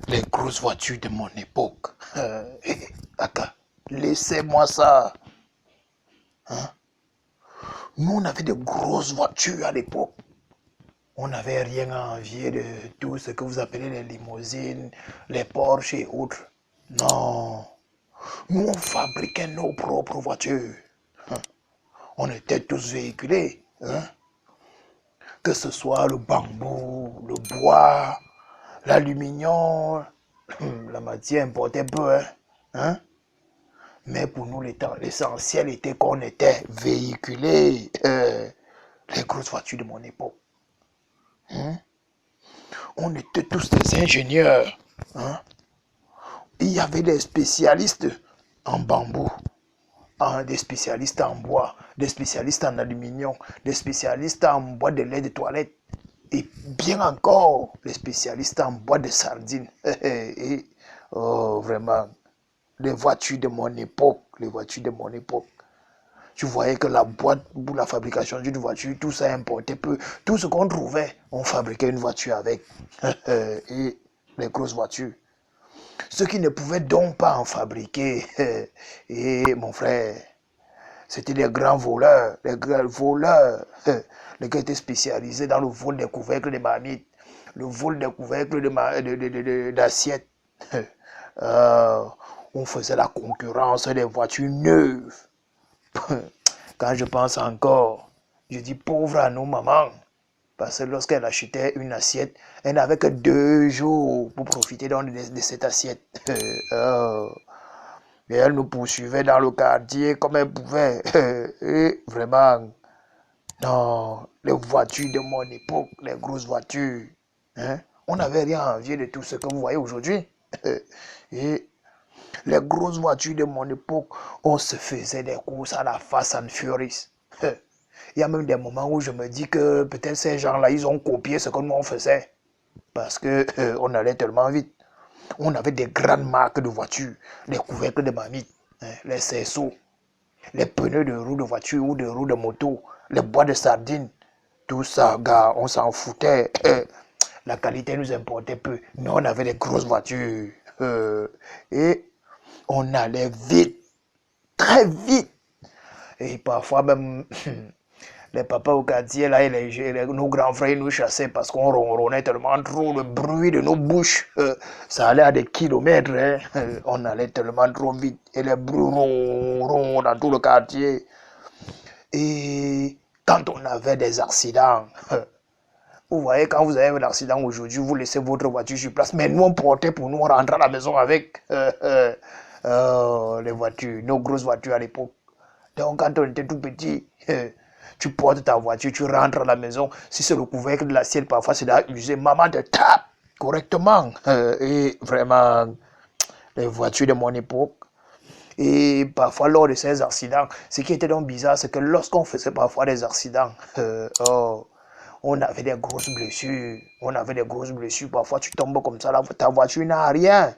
Les grosses voitures de mon époque. Aka, laissez-moi ça. Hein? Nous, on avait de grosses voitures à l'époque. On n'avait rien à envier de tout ce que vous appelez les limousines, les Porsche et autres. Non. Nous, on fabriquait nos propres voitures. On était tous véhiculés. Hein? Que ce soit le bambou, le bois, l'aluminium, la matière importait peu. Hein? Mais pour nous, l'essentiel était qu'on était véhiculés. Les grosses voitures de mon époque. Hein? On était tous des ingénieurs. Hein? Il y avait des spécialistes en bambou, des spécialistes en bois, des spécialistes en aluminium, des spécialistes en bois de lait de toilette. Et bien encore, les spécialistes en bois de sardines. Oh, vraiment, les voitures de mon époque, les voitures de mon époque. Tu voyais que la boîte pour la fabrication d'une voiture, tout ça importait peu. Tout ce qu'on trouvait, on fabriquait une voiture avec. Et les grosses voitures. Ceux qui ne pouvaient donc pas en fabriquer, et mon frère, c'était des grands voleurs, les gars étaient spécialisés dans le vol des couvercles de marmite, le vol des couvercles d'assiettes. On faisait la concurrence des voitures neuves. Quand je pense encore, je dis pauvre à nos mamans. Parce que lorsqu'elle achetait une assiette, elle n'avait que 2 jours pour profiter de cette assiette. Et elle nous poursuivait dans le quartier comme elle pouvait. Et vraiment, non, les voitures de mon époque, les grosses voitures, hein, on n'avait rien à envier de tout ce que vous voyez aujourd'hui. Et les grosses voitures de mon époque, on se faisait des courses à la Fast and Furious. Il y a même des moments où je me dis que peut-être ces gens-là, ils ont copié ce que nous on faisait. Parce que on allait tellement vite. On avait des grandes marques de voitures, les couvercles de marmite, les cerceaux, les pneus de roues de voiture ou de roues de moto, les bois de sardines. Tout ça, gars, on s'en foutait. La qualité nous importait peu. Mais on avait des grosses voitures. Et on allait vite, très vite. Et parfois même, les papas au quartier, là, nos grands frères nous chassaient parce qu'on ronronnait tellement trop, le bruit de nos bouches, ça allait à des kilomètres, hein. On allait tellement trop vite, et les bruits ronronnent dans tout le quartier. Et quand on avait des accidents, vous voyez, quand vous avez un accident aujourd'hui, vous laissez votre voiture sur place, mais nous on portait pour nous, on rentrait à la maison avec les voitures, nos grosses voitures à l'époque. Donc quand on était tout petit, tu portes ta voiture, tu rentres à la maison. Si c'est le couvercle de l'assiette, parfois c'est déjà usé. Maman te tape correctement. Et vraiment, les voitures de mon époque. Et parfois, lors de ces accidents, ce qui était donc bizarre, c'est que lorsqu'on faisait parfois des accidents, on avait des grosses blessures. On avait des grosses blessures. Parfois, tu tombes comme ça, ta voiture n'a rien.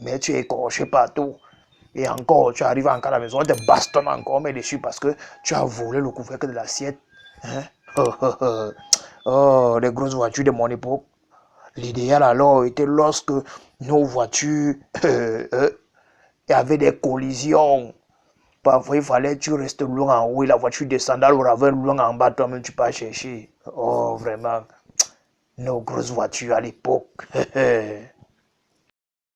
Mais tu es écorché partout. Et encore, tu arrives encore à la maison, on te bastonne encore, mais dessus parce que tu as volé le couvercle de l'assiette. Hein? Oh, les grosses voitures de mon époque. L'idéal alors était lorsque nos voitures avaient des collisions. Parfois, il fallait que tu restes loin en haut et la voiture descendait au ravin loin en bas, toi-même tu peux chercher. Oh, vraiment, nos grosses voitures à l'époque.